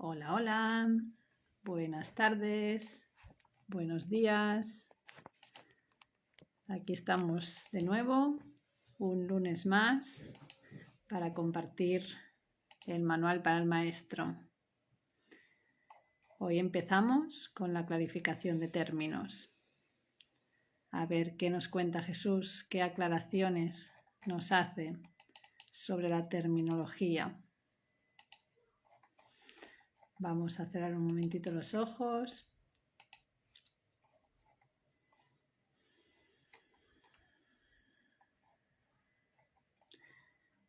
Hola, hola, buenas tardes, buenos días. Aquí estamos de nuevo, un lunes más, para compartir el manual para el maestro. Hoy empezamos con la clarificación de términos. A ver qué nos cuenta Jesús, qué aclaraciones nos hace sobre la terminología. Vamos a cerrar un momentito los ojos.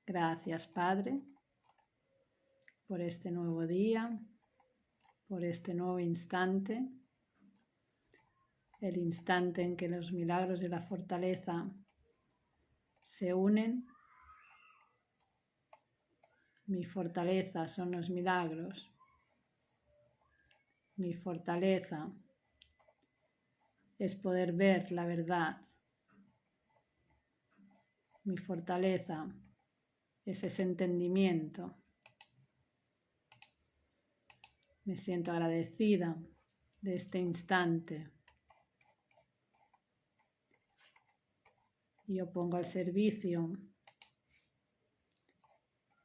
Gracias, Padre, por este nuevo día, por este nuevo instante, el instante en que los milagros de la fortaleza se unen. Mi fortaleza son los milagros. Mi fortaleza es poder ver la verdad. Mi fortaleza es ese entendimiento. Me siento agradecida de este instante. Yo pongo al servicio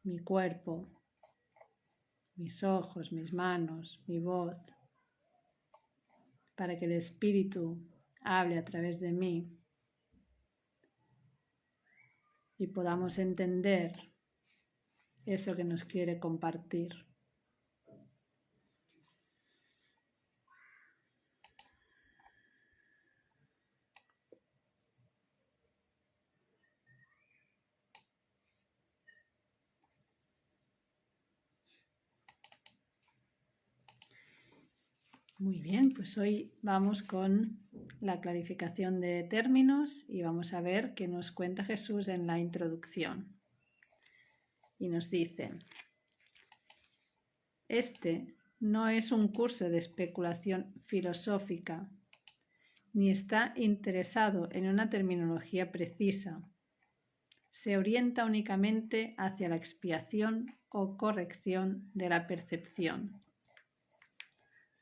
mi cuerpo, mis ojos, mis manos, mi voz, para que el Espíritu hable a través de mí y podamos entender eso que nos quiere compartir. Muy bien, pues hoy vamos con la clarificación de términos y vamos a ver qué nos cuenta Jesús en la introducción. Y nos dice: este no es un curso de especulación filosófica, ni está interesado en una terminología precisa. Se orienta únicamente hacia la expiación o corrección de la percepción.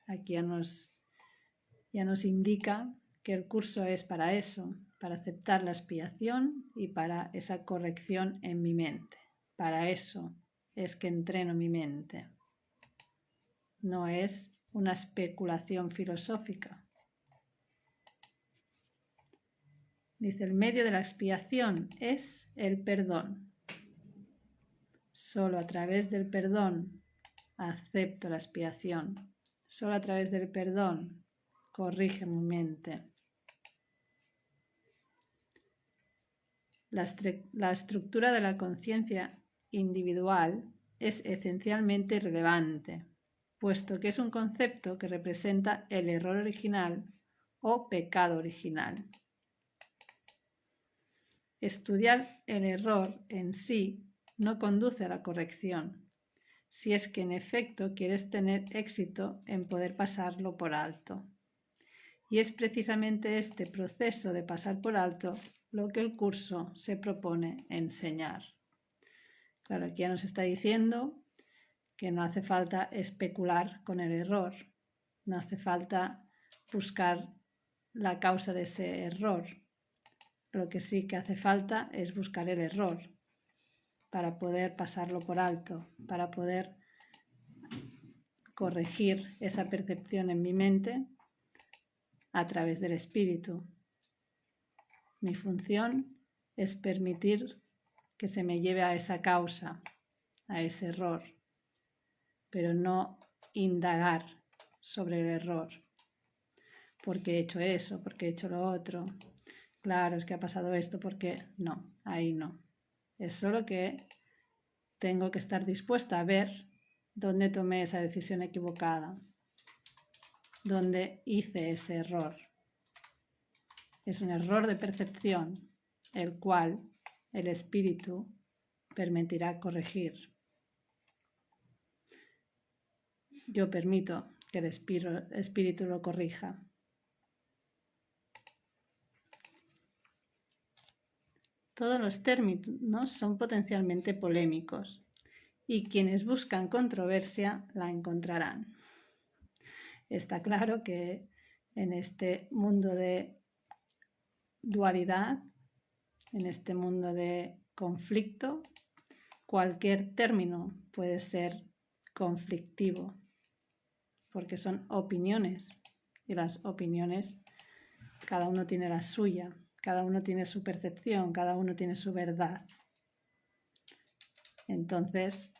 Aquí ya nos indica que el curso es para eso, para aceptar la expiación y para esa corrección en mi mente. Para eso es que entreno mi mente. No es una especulación filosófica. Dice, el medio de la expiación es el perdón. Solo a través del perdón acepto la expiación. Solo a través del perdón corrige mi mente. La estructura de la conciencia individual es esencialmente irrelevante, puesto que es un concepto que representa el error original o pecado original. Estudiar el error en sí no conduce a la corrección, si es que en efecto quieres tener éxito en poder pasarlo por alto. Y es precisamente este proceso de pasar por alto lo que el curso se propone enseñar. Claro, aquí ya nos está diciendo que no hace falta especular con el error, no hace falta buscar la causa de ese error. Lo que sí que hace falta es buscar el error para poder pasarlo por alto, para poder corregir esa percepción en mi mente a través del espíritu. Mi función es permitir que se me lleve a esa causa, a ese error, pero no indagar sobre el error. ¿Por qué he hecho eso? ¿Por qué he hecho lo otro? Claro, es que ha pasado esto, porque no, ahí no. Es solo que tengo que estar dispuesta a ver dónde tomé esa decisión equivocada, dónde hice ese error. Es un error de percepción, el cual el espíritu permitirá corregir. Yo permito que el espíritu lo corrija. Todos los términos son potencialmente polémicos y quienes buscan controversia la encontrarán. Está claro que en este mundo de dualidad, en este mundo de conflicto, cualquier término puede ser conflictivo, porque son opiniones, y las opiniones, cada uno tiene la suya, cada uno tiene su percepción, cada uno tiene su verdad. Entonces,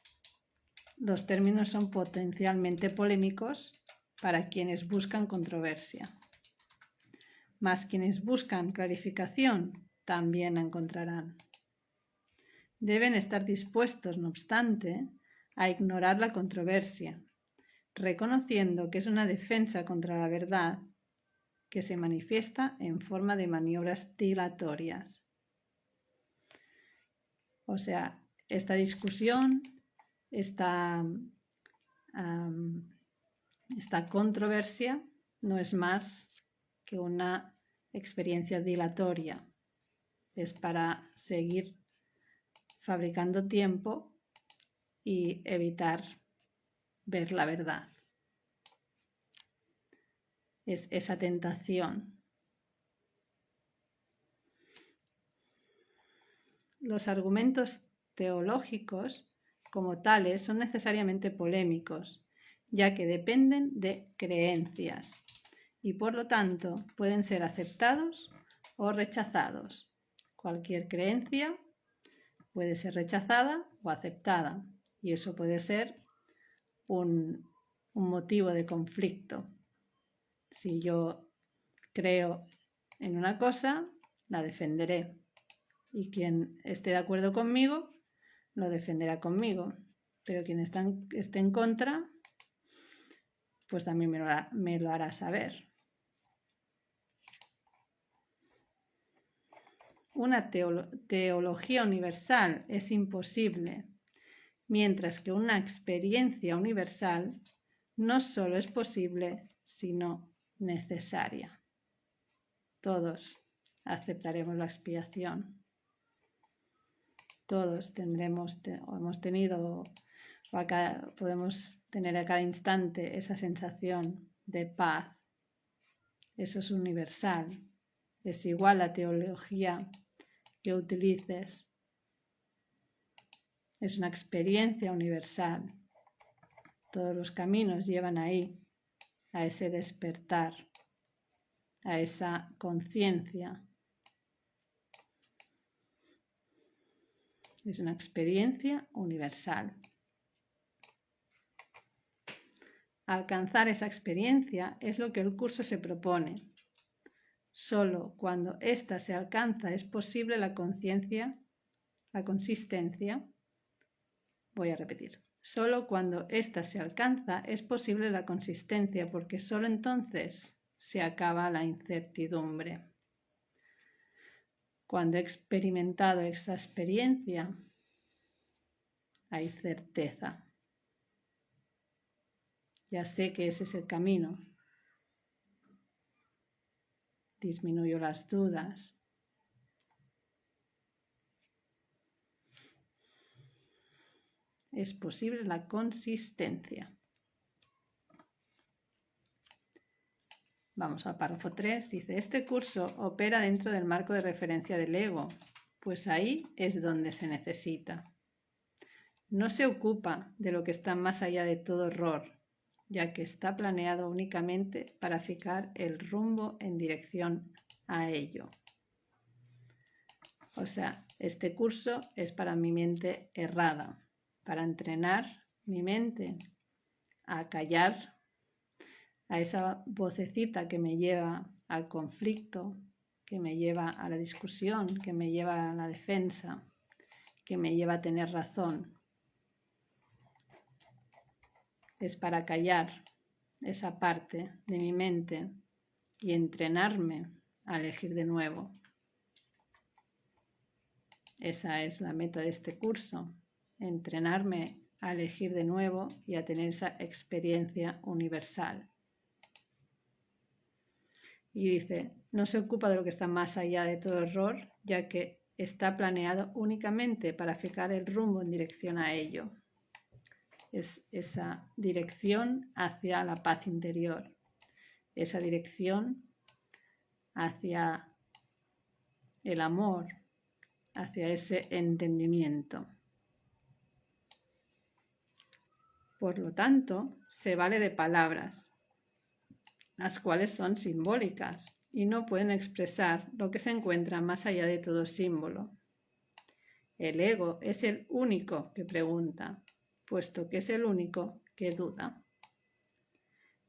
los términos son potencialmente polémicos para quienes buscan controversia. Mas quienes buscan clarificación también la encontrarán. Deben estar dispuestos, no obstante, a ignorar la controversia, reconociendo que es una defensa contra la verdad que se manifiesta en forma de maniobras dilatorias. O sea, esta discusión, esta controversia no es más que una experiencia dilatoria. Es para seguir fabricando tiempo y evitar ver la verdad. Es esa tentación. Los argumentos teológicos, como tales, son necesariamente polémicos, ya que dependen de creencias y por lo tanto pueden ser aceptados o rechazados. Cualquier creencia puede ser rechazada o aceptada y eso puede ser un motivo de conflicto. Si yo creo en una cosa, la defenderé y quien esté de acuerdo conmigo lo defenderá conmigo, pero quien esté en contra pues también me lo hará saber. Una teología universal es imposible, mientras que una experiencia universal no solo es posible, sino necesaria. Todos aceptaremos la expiación. Todos podemos tener a cada instante esa sensación de paz. Eso es universal. Es igual la teología que utilices. Es una experiencia universal. Todos los caminos llevan ahí, a ese despertar, a esa conciencia. Es una experiencia universal. Alcanzar esa experiencia es lo que el curso se propone. Solo cuando ésta se alcanza es posible la consistencia. Voy a repetir. Solo cuando ésta se alcanza es posible la consistencia, porque solo entonces se acaba la incertidumbre. Cuando he experimentado esa experiencia, hay certeza. Ya sé que ese es el camino. Disminuyo las dudas. Es posible la consistencia. Vamos al párrafo 3. Dice, este curso opera dentro del marco de referencia del ego, pues ahí es donde se necesita. No se ocupa de lo que está más allá de todo error, ya que está planeado únicamente para fijar el rumbo en dirección a ello. O sea, este curso es para mi mente errada, para entrenar mi mente a callar a esa vocecita que me lleva al conflicto, que me lleva a la discusión, que me lleva a la defensa, que me lleva a tener razón. Es para callar esa parte de mi mente y entrenarme a elegir de nuevo. Esa es la meta de este curso, entrenarme a elegir de nuevo y a tener esa experiencia universal. Y dice, no se ocupa de lo que está más allá de todo error, ya que está planeado únicamente para fijar el rumbo en dirección a ello. es esa dirección hacia la paz interior, esa dirección hacia el amor, hacia ese entendimiento. Por lo tanto, se vale de palabras, las cuales son simbólicas y no pueden expresar lo que se encuentra más allá de todo símbolo. El ego es el único que pregunta, puesto que es el único que duda.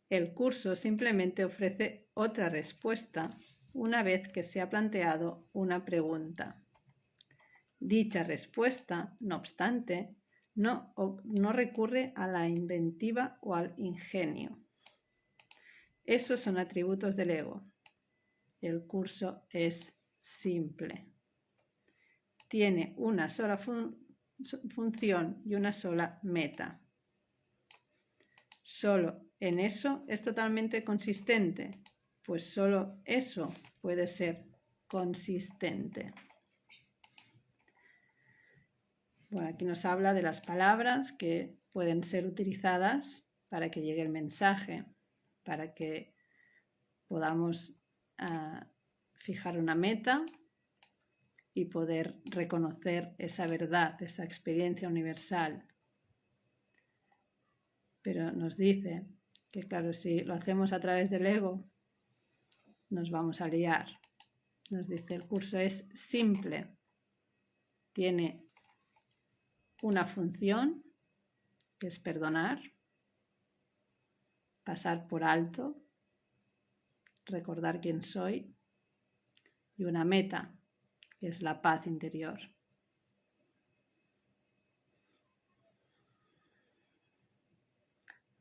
El curso simplemente ofrece otra respuesta una vez que se ha planteado una pregunta. Dicha respuesta, no obstante, no recurre a la inventiva o al ingenio. Esos son atributos del ego. El curso es simple. Tiene una sola función y una sola meta. Solo en eso es totalmente consistente, pues solo eso puede ser consistente. Bueno, aquí nos habla de las palabras que pueden ser utilizadas para que llegue el mensaje, para que podamos fijar una meta y poder reconocer esa verdad, esa experiencia universal. Pero nos dice que, claro, si lo hacemos a través del ego, nos vamos a liar. Nos dice, el curso es simple, tiene una función, que es perdonar, pasar por alto, recordar quién soy, y una meta, que es la paz interior.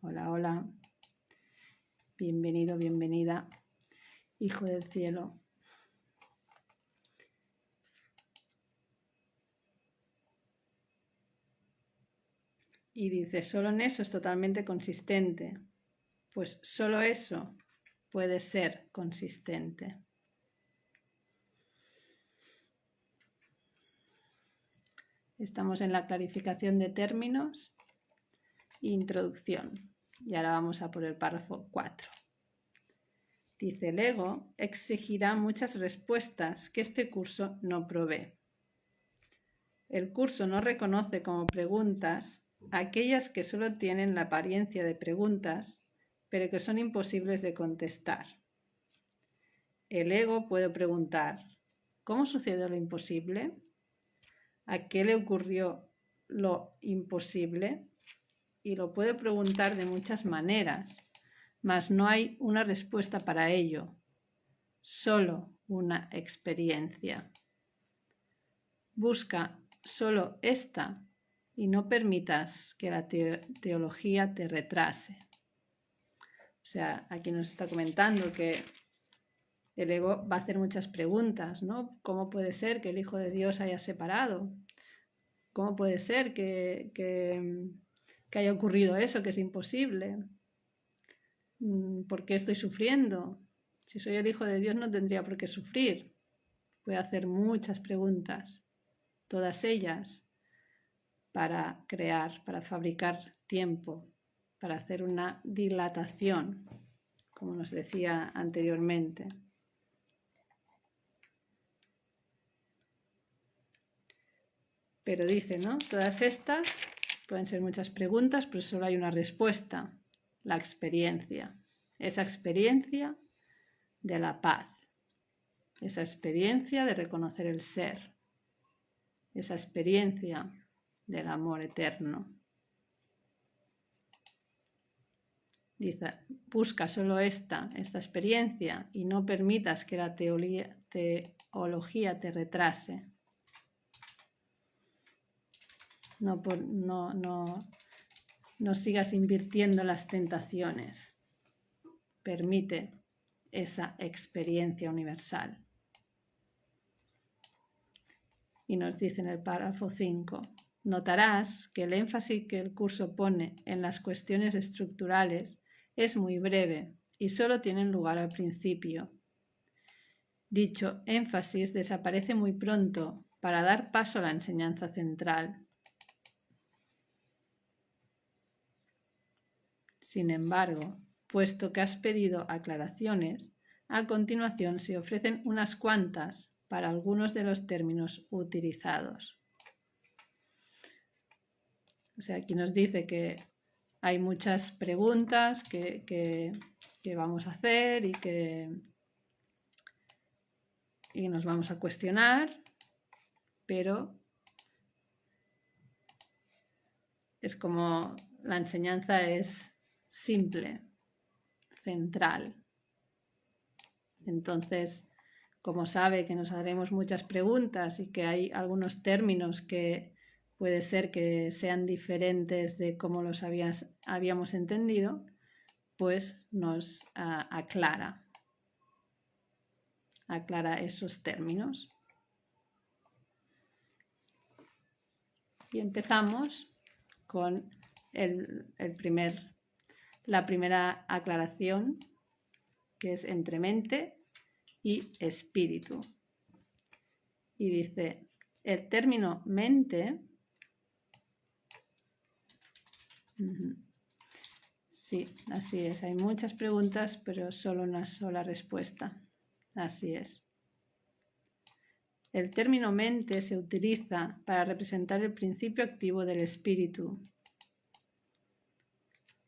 Hola, hola, bienvenido, bienvenida, hijo del cielo. Y dice, solo en eso es totalmente consistente, pues solo eso puede ser consistente. Estamos en la clarificación de términos e introducción. Y ahora vamos a por el párrafo 4. Dice, el ego exigirá muchas respuestas que este curso no provee. El curso no reconoce como preguntas aquellas que solo tienen la apariencia de preguntas, pero que son imposibles de contestar. El ego puede preguntar, ¿cómo sucedió lo imposible? ¿A qué le ocurrió lo imposible? Y lo puede preguntar de muchas maneras, mas no hay una respuesta para ello, solo una experiencia. Busca solo esta y no permitas que la teología te retrase. O sea, aquí nos está comentando que el ego va a hacer muchas preguntas, ¿no? ¿Cómo puede ser que el Hijo de Dios haya separado? ¿Cómo puede ser que haya ocurrido eso, que es imposible? ¿Por qué estoy sufriendo? Si soy el Hijo de Dios no tendría por qué sufrir. Puede hacer muchas preguntas, todas ellas para crear, para fabricar tiempo, para hacer una dilatación, como nos decía anteriormente. Pero dice, ¿no? Todas estas pueden ser muchas preguntas, pero solo hay una respuesta, la experiencia. Esa experiencia de la paz, esa experiencia de reconocer el ser, esa experiencia del amor eterno. Dice, busca solo esta experiencia y no permitas que la teología te retrase. No sigas invirtiendo las tentaciones. Permite esa experiencia universal. Y nos dice en el párrafo 5, notarás que el énfasis que el curso pone en las cuestiones estructurales es muy breve y solo tienen lugar al principio. Dicho énfasis desaparece muy pronto para dar paso a la enseñanza central. Sin embargo, puesto que has pedido aclaraciones, a continuación se ofrecen unas cuantas para algunos de los términos utilizados. O sea, aquí nos dice que hay muchas preguntas que vamos a hacer y nos vamos a cuestionar, pero es como la enseñanza es simple, central. Entonces, como sabe que nos haremos muchas preguntas y que hay algunos términos que puede ser que sean diferentes de cómo los habíamos entendido, pues nos aclara esos términos. Y empezamos con la primera aclaración, que es entre mente y espíritu. Y dice, el término mente, sí, así es, hay muchas preguntas, pero solo una sola respuesta. Así es. El término mente se utiliza para representar el principio activo del espíritu,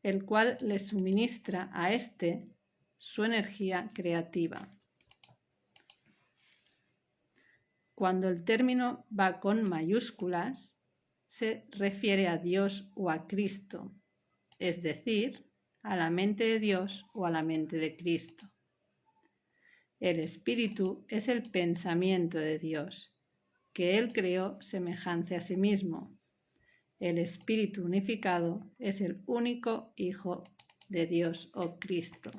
el cual le suministra a éste su energía creativa. Cuando el término va con mayúsculas, se refiere a Dios o a Cristo, es decir, a la mente de Dios o a la mente de Cristo. El espíritu es el pensamiento de Dios, que Él creó semejante a sí mismo. El espíritu unificado es el único Hijo de Dios o Cristo.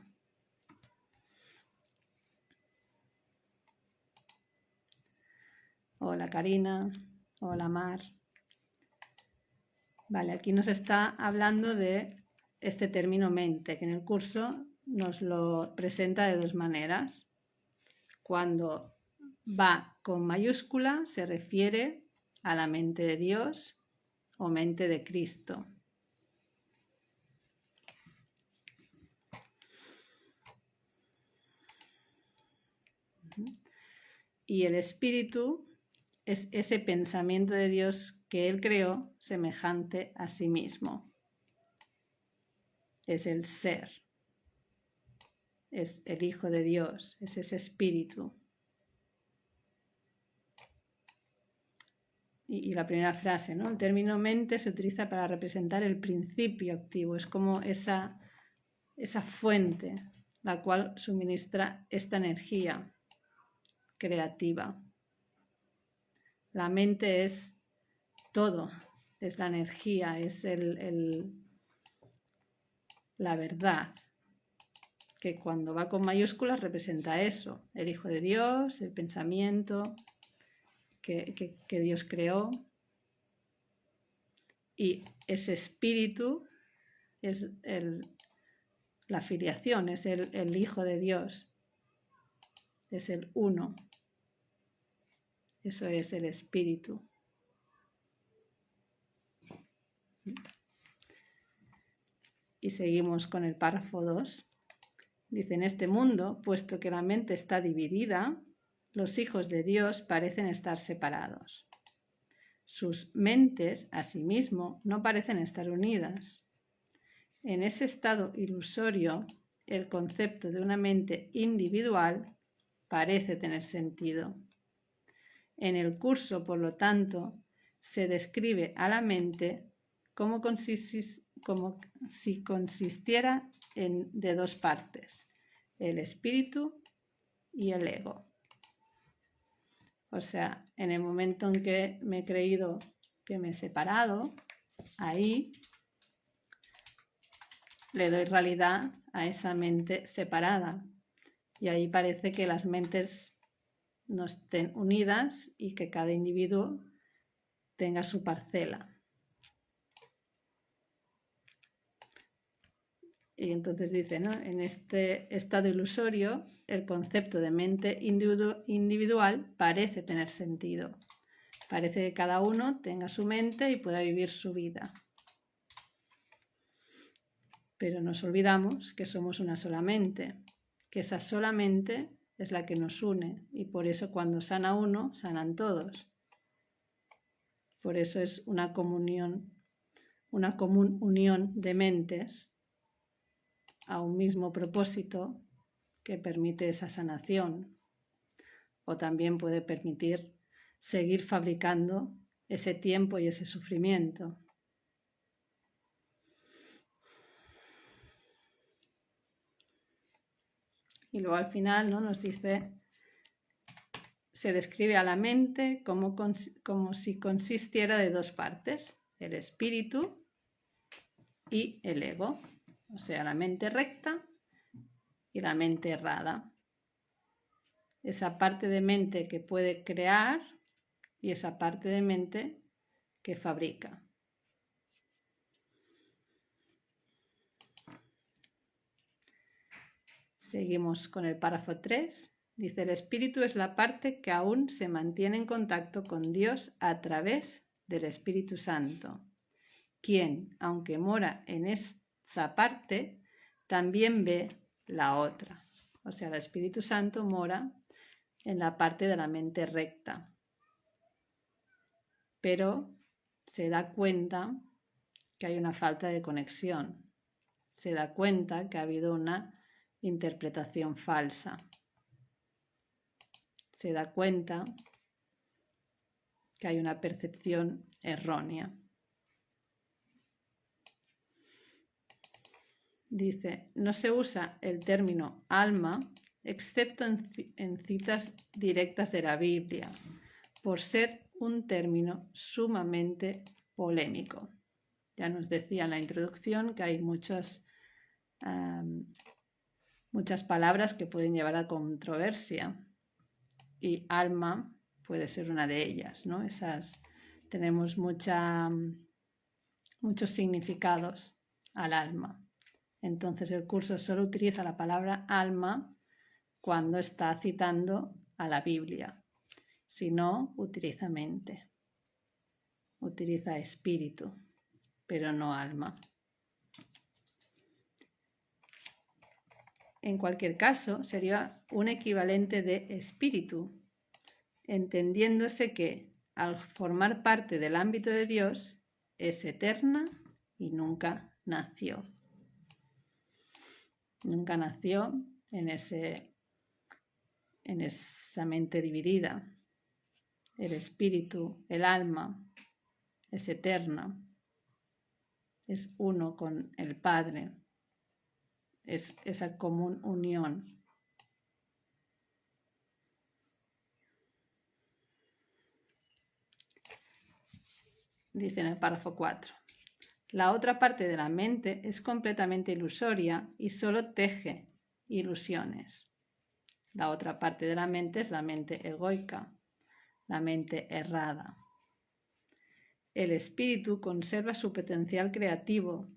Hola Karina, hola Mar. Vale, aquí nos está hablando de este término mente, que en el curso nos lo presenta de dos maneras. Cuando va con mayúscula se refiere a la mente de Dios o mente de Cristo. Y el espíritu es ese pensamiento de Dios que Él creó semejante a sí mismo. Es el ser. Es el Hijo de Dios, es ese espíritu. Y la primera frase, ¿no? El término mente se utiliza para representar el principio activo, es como esa fuente, la cual suministra esta energía creativa. La mente es todo, es la energía, es la verdad, que cuando va con mayúsculas representa eso, el Hijo de Dios, el pensamiento que Dios creó, y ese espíritu es la filiación, es el Hijo de Dios, es el uno, eso es el espíritu. Y seguimos con el párrafo 2. Dice, en este mundo, puesto que la mente está dividida, los hijos de Dios parecen estar separados. Sus mentes, asimismo, no parecen estar unidas. En ese estado ilusorio, el concepto de una mente individual parece tener sentido. En el curso, por lo tanto, se describe a la mente como si consistiera de dos partes, el espíritu y el ego. O sea, en el momento en que me he creído que me he separado, ahí le doy realidad a esa mente separada. Y ahí parece que las mentes no estén unidas y que cada individuo tenga su parcela. Y entonces dice, ¿no? En este estado ilusorio, el concepto de mente individual parece tener sentido. Parece que cada uno tenga su mente y pueda vivir su vida. Pero nos olvidamos que somos una sola mente, que esa sola mente es la que nos une y por eso cuando sana uno, sanan todos. Por eso es una común unión de mentes a un mismo propósito que permite esa sanación, o también puede permitir seguir fabricando ese tiempo y ese sufrimiento. Y luego al final, ¿no?, nos dice, se describe a la mente como si consistiera de dos partes, el espíritu y el ego, o sea, la mente recta y la mente errada. Esa parte de mente que puede crear y esa parte de mente que fabrica. Seguimos con el párrafo 3. Dice, el espíritu es la parte que aún se mantiene en contacto con Dios a través del Espíritu Santo, quien, aunque mora en esa parte, también ve la otra. O sea, el Espíritu Santo mora en la parte de la mente recta, pero se da cuenta que hay una falta de conexión, se da cuenta que ha habido una interpretación falsa, se da cuenta que hay una percepción errónea. Dice, no se usa el término alma excepto en citas directas de la Biblia, por ser un término sumamente polémico. Ya nos decía en la introducción que hay muchas palabras que pueden llevar a controversia y alma puede ser una de ellas, ¿no? Tenemos muchos significados al alma. Entonces el curso solo utiliza la palabra alma cuando está citando a la Biblia. Si no, utiliza mente, utiliza espíritu, pero no alma. En cualquier caso, sería un equivalente de espíritu, entendiéndose que, al formar parte del ámbito de Dios, es eterna y nunca nació. Nunca nació en esa mente dividida. El espíritu, el alma, es eterna, es uno con el Padre, es esa común unión. Dice en el párrafo 4. La otra parte de la mente es completamente ilusoria y solo teje ilusiones. La otra parte de la mente es la mente egoica, la mente errada. El espíritu conserva su potencial creativo,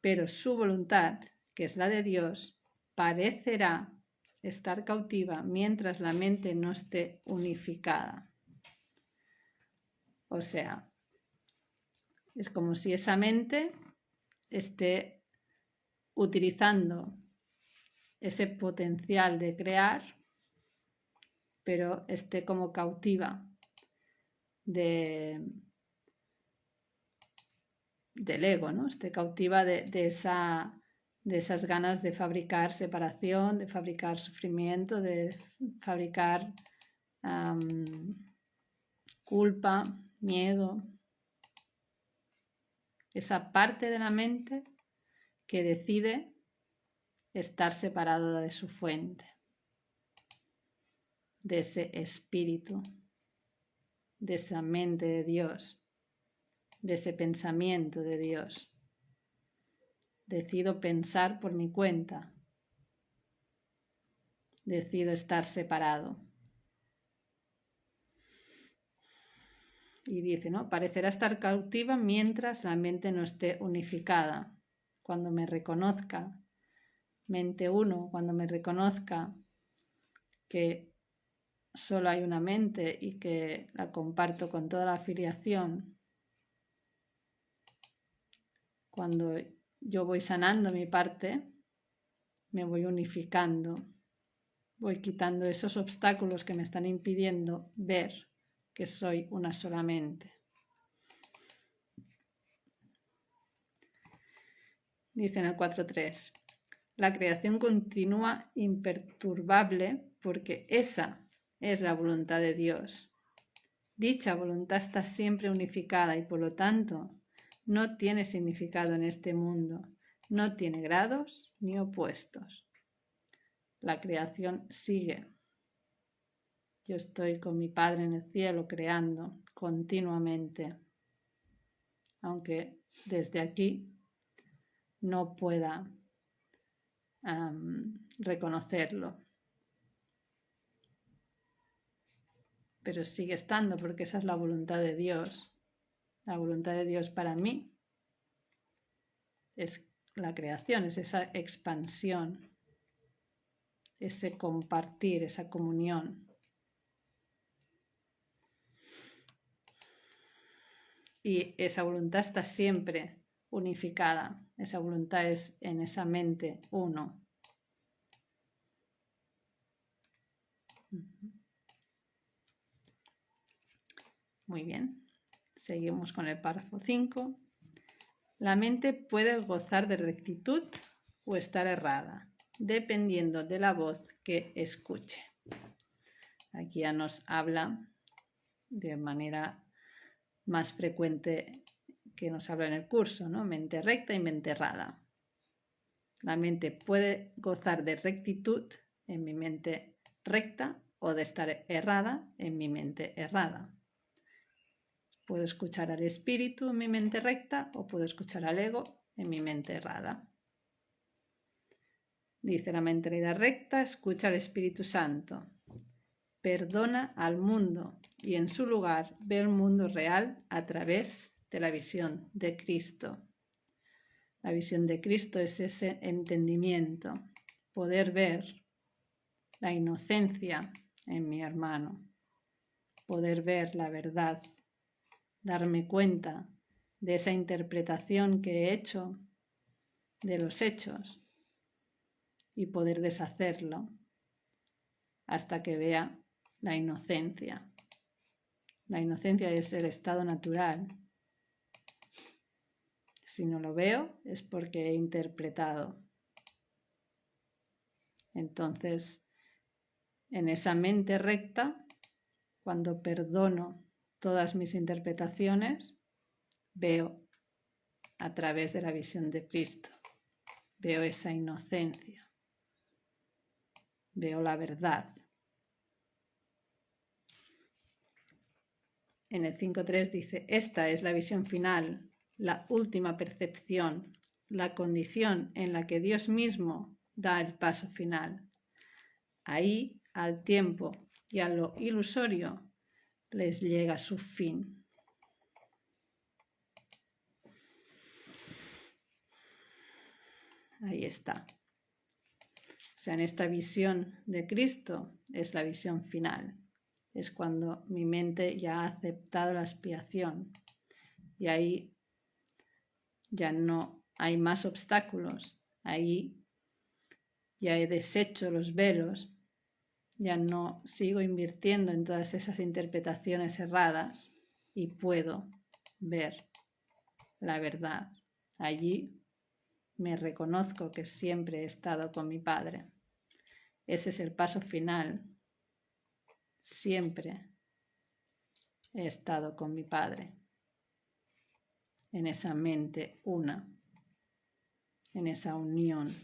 pero su voluntad, que es la de Dios, parecerá estar cautiva mientras la mente no esté unificada. O sea, es como si esa mente esté utilizando ese potencial de crear, pero esté como cautiva del ego, ¿no? Esté cautiva de esas ganas de fabricar separación, de fabricar sufrimiento, de fabricar culpa, miedo. Esa parte de la mente que decide estar separada de su fuente, de ese espíritu, de esa mente de Dios, de ese pensamiento de Dios. Decido pensar por mi cuenta. Decido estar separado. Y dice, ¿no? Parecerá estar cautiva mientras la mente no esté unificada. Cuando me reconozca, mente uno, cuando me reconozca que solo hay una mente y que la comparto con toda la afiliación, cuando yo voy sanando mi parte, me voy unificando, voy quitando esos obstáculos que me están impidiendo ver que soy una sola mente. Dice en el 4.3, la creación continúa imperturbable porque esa es la voluntad de Dios. Dicha voluntad está siempre unificada y por lo tanto no tiene significado en este mundo, no tiene grados ni opuestos. La creación sigue. Yo estoy con mi Padre en el cielo creando continuamente, aunque desde aquí no pueda reconocerlo. Pero sigue estando porque esa es la voluntad de Dios. La voluntad de Dios para mí es la creación, es esa expansión, ese compartir, esa comunión. Y esa voluntad está siempre unificada. Esa voluntad es en esa mente uno. Muy bien. Seguimos con el párrafo 5. La mente puede gozar de rectitud o estar errada, dependiendo de la voz que escuche. Aquí ya nos habla de manera más frecuente que nos habla en el curso, ¿no? Mente recta y mente errada. La mente puede gozar de rectitud en mi mente recta o de estar errada en mi mente errada. Puedo escuchar al espíritu en mi mente recta o puedo escuchar al ego en mi mente errada. Dice la mentalidad recta, escucha al Espíritu Santo. Perdona al mundo y en su lugar ve el mundo real a través de la visión de Cristo. La visión de Cristo es ese entendimiento, poder ver la inocencia en mi hermano, poder ver la verdad, darme cuenta de esa interpretación que he hecho de los hechos y poder deshacerlo hasta que vea la inocencia. La inocencia es el estado natural. Si no lo veo es porque he interpretado. Entonces, en esa mente recta, cuando perdono todas mis interpretaciones, veo a través de la visión de Cristo. Veo esa inocencia. Veo la verdad. En el 5.3 dice, esta es la visión final, la última percepción, la condición en la que Dios mismo da el paso final. Ahí, al tiempo y a lo ilusorio, les llega su fin. Ahí está. O sea, en esta visión de Cristo es la visión final. Es cuando mi mente ya ha aceptado la expiación y ahí ya no hay más obstáculos. Ahí ya he deshecho los velos, ya no sigo invirtiendo en todas esas interpretaciones erradas y puedo ver la verdad. Allí me reconozco que siempre he estado con mi Padre. Ese es el paso final. Siempre he estado con mi Padre. En esa mente una, en esa unión.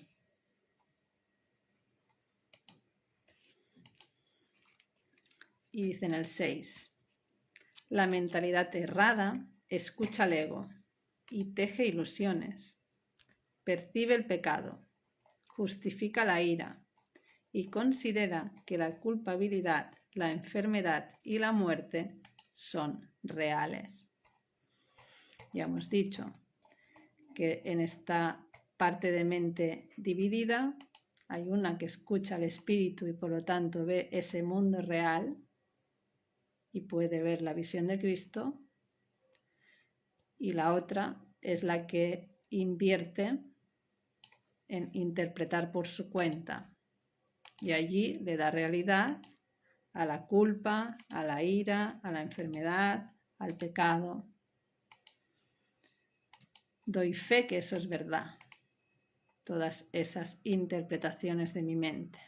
Y dice en el 6, la mentalidad errada escucha al ego y teje ilusiones, percibe el pecado, justifica la ira y considera que la culpabilidad, la enfermedad y la muerte son reales. Ya hemos dicho que en esta parte de mente dividida hay una que escucha al espíritu y por lo tanto ve ese mundo real y puede ver la visión de Cristo, y la otra es la que invierte en interpretar por su cuenta y allí le da realidad a la culpa, a la ira, a la enfermedad, al pecado. Doy fe que eso es verdad, todas esas interpretaciones de mi mente.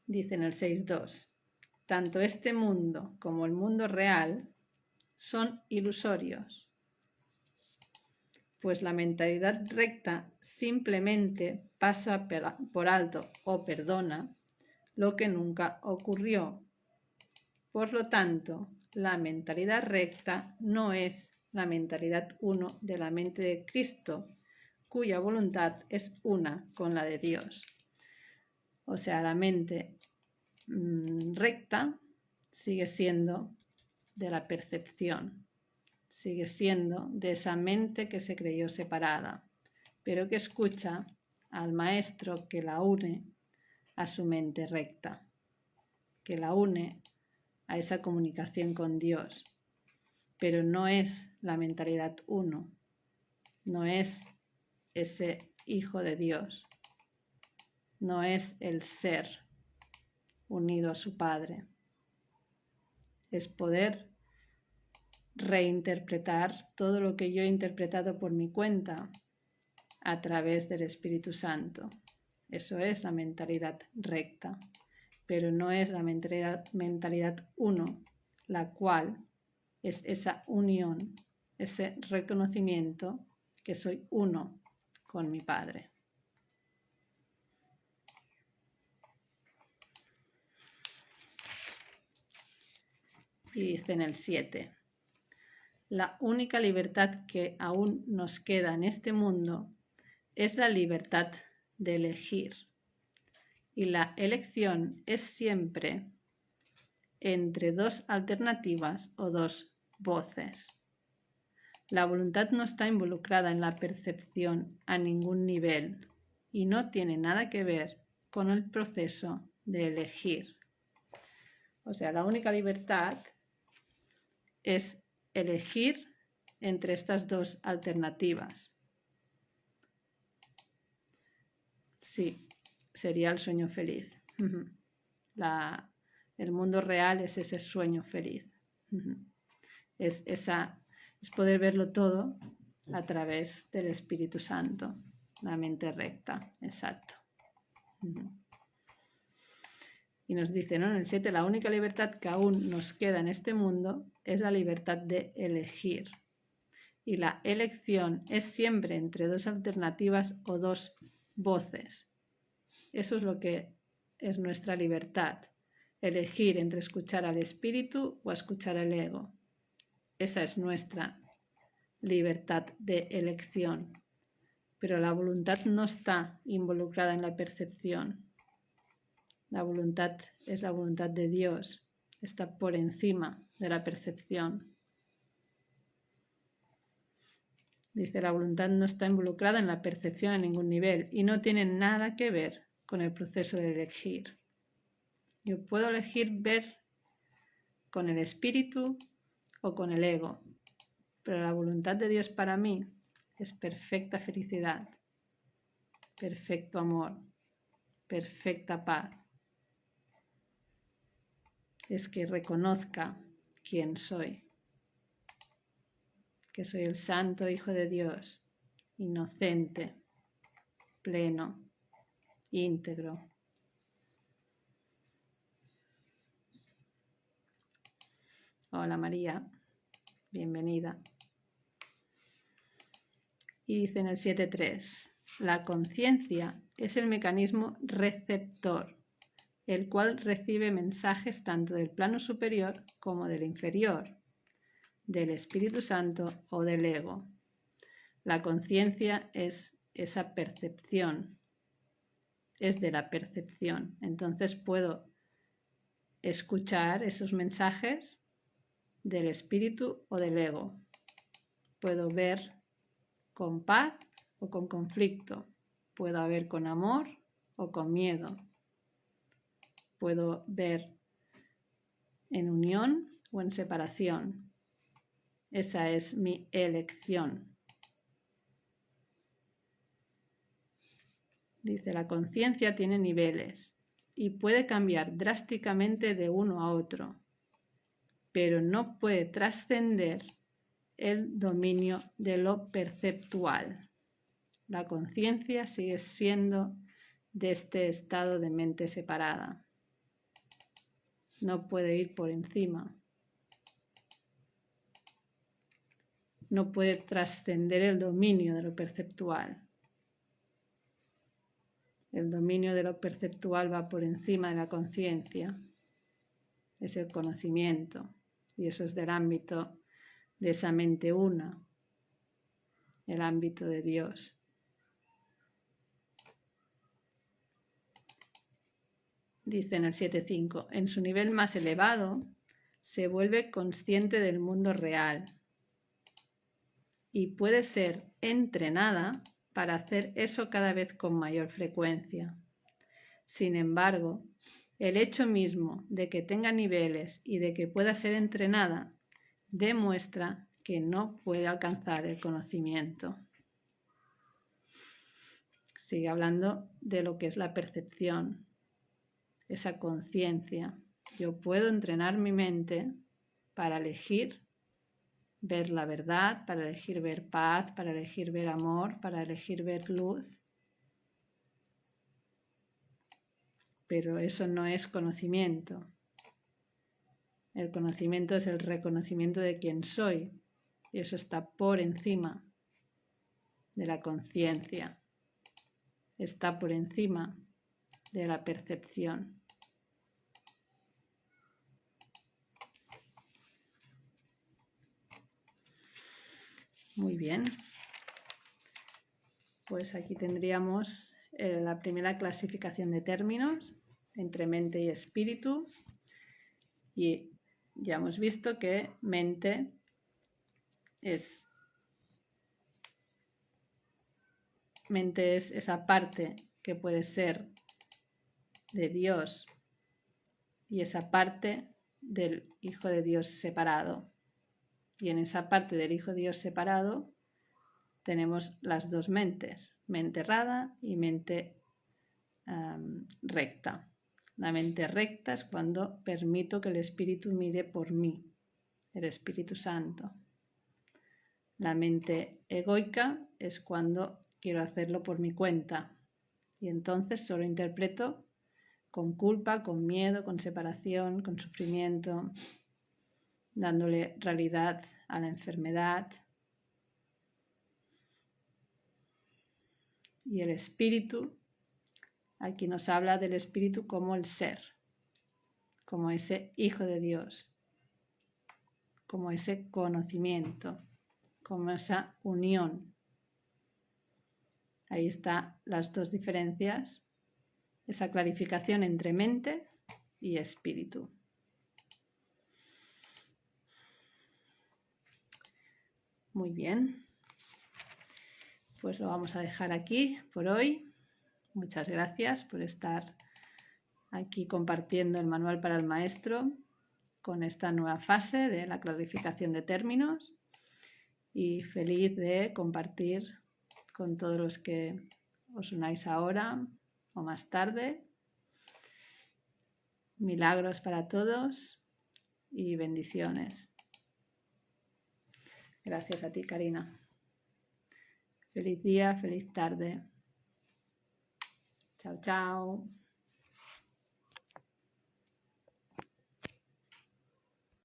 Dice en el 6.2, tanto este mundo como el mundo real son ilusorios, pues la mentalidad recta simplemente pasa por alto o perdona lo que nunca ocurrió. Por lo tanto, la mentalidad recta no es la mentalidad uno de la mente de Cristo, cuya voluntad es una con la de Dios. O sea, la mente recta sigue siendo de la percepción, sigue siendo de esa mente que se creyó separada, pero que escucha al maestro que la une a su mente recta, que la une a esa comunicación con Dios, pero no es la mentalidad uno, no es ese hijo de Dios, no es el ser unido a su Padre. Es poder reinterpretar todo lo que yo he interpretado por mi cuenta a través del Espíritu Santo. Eso es la mentalidad recta, pero no es la mentalidad uno, la cual es esa unión, ese reconocimiento que soy uno con mi Padre. Y dice en el 7, la única libertad que aún nos queda en este mundo es la libertad de elegir. Y la elección es siempre entre dos alternativas o dos voces. La voluntad no está involucrada en la percepción a ningún nivel y no tiene nada que ver con el proceso de elegir. O sea, la única libertad es elegir entre estas dos alternativas. Sí, sería el sueño feliz. El mundo real es ese sueño feliz. Es poder verlo todo a través del Espíritu Santo, la mente recta, exacto. Y nos dice, ¿no? En el 7, la única libertad que aún nos queda en este mundo es la libertad de elegir. Y la elección es siempre entre dos alternativas o dos voces. Eso es lo que es nuestra libertad. Elegir entre escuchar al espíritu o escuchar al ego. Esa es nuestra libertad de elección. Pero la voluntad no está involucrada en la percepción. La voluntad es la voluntad de Dios. Está por encima de la percepción. Dice, la voluntad no está involucrada en la percepción a ningún nivel y no tiene nada que ver con el proceso de elegir. Yo puedo elegir ver con el espíritu o con el ego, pero la voluntad de Dios para mí es perfecta felicidad, perfecto amor, perfecta paz. Es que reconozca quién soy, que soy el santo Hijo de Dios, inocente, pleno, íntegro. Hola María, bienvenida. Y dice en el 7.3, la conciencia es el mecanismo receptor, el cual recibe mensajes tanto del plano superior como del inferior, del Espíritu Santo o del ego. La conciencia es esa percepción, es de la percepción. Entonces puedo escuchar esos mensajes del espíritu o del ego. Puedo ver con paz o con conflicto. Puedo ver con amor o con miedo. Puedo ver en unión o en separación. Esa es mi elección. Dice, la conciencia tiene niveles y puede cambiar drásticamente de uno a otro, pero no puede trascender el dominio de lo perceptual. La conciencia sigue siendo de este estado de mente separada. No puede ir por encima. No puede trascender el dominio de lo perceptual. El dominio de lo perceptual va por encima de la conciencia. Es el conocimiento. Y eso es del ámbito de esa mente una. El ámbito de Dios. Dice en el 7.5, en su nivel más elevado se vuelve consciente del mundo real y puede ser entrenada para hacer eso cada vez con mayor frecuencia. Sin embargo, el hecho mismo de que tenga niveles y de que pueda ser entrenada demuestra que no puede alcanzar el conocimiento. Sigue hablando de lo que es la percepción, esa conciencia. Yo puedo entrenar mi mente para elegir ver la verdad, para elegir ver paz, para elegir ver amor, para elegir ver luz. Pero eso no es conocimiento. El conocimiento es el reconocimiento de quién soy. Y eso está por encima de la conciencia. Está por encima de la percepción. Muy bien. Pues aquí tendríamos la primera clasificación de términos entre mente y espíritu. Y ya hemos visto que mente es esa parte que puede ser de Dios y esa parte del Hijo de Dios separado. Y en esa parte del Hijo de Dios separado tenemos las dos mentes, mente errada y mente recta. La mente recta es cuando permito que el Espíritu mire por mí, el Espíritu Santo. La mente egoica es cuando quiero hacerlo por mi cuenta y entonces solo interpreto con culpa, con miedo, con separación, con sufrimiento, dándole realidad a la enfermedad. Y el espíritu, aquí nos habla del espíritu como el ser, como ese Hijo de Dios, como ese conocimiento, como esa unión. Ahí están las dos diferencias, esa clarificación entre mente y espíritu. Muy bien, pues lo vamos a dejar aquí por hoy. Muchas gracias por estar aquí compartiendo el manual para el maestro con esta nueva fase de la clarificación de términos y feliz de compartir con todos los que os unáis ahora o más tarde. Milagros para todos y bendiciones. Gracias a ti, Karina. Feliz día, feliz tarde. Chao, chao.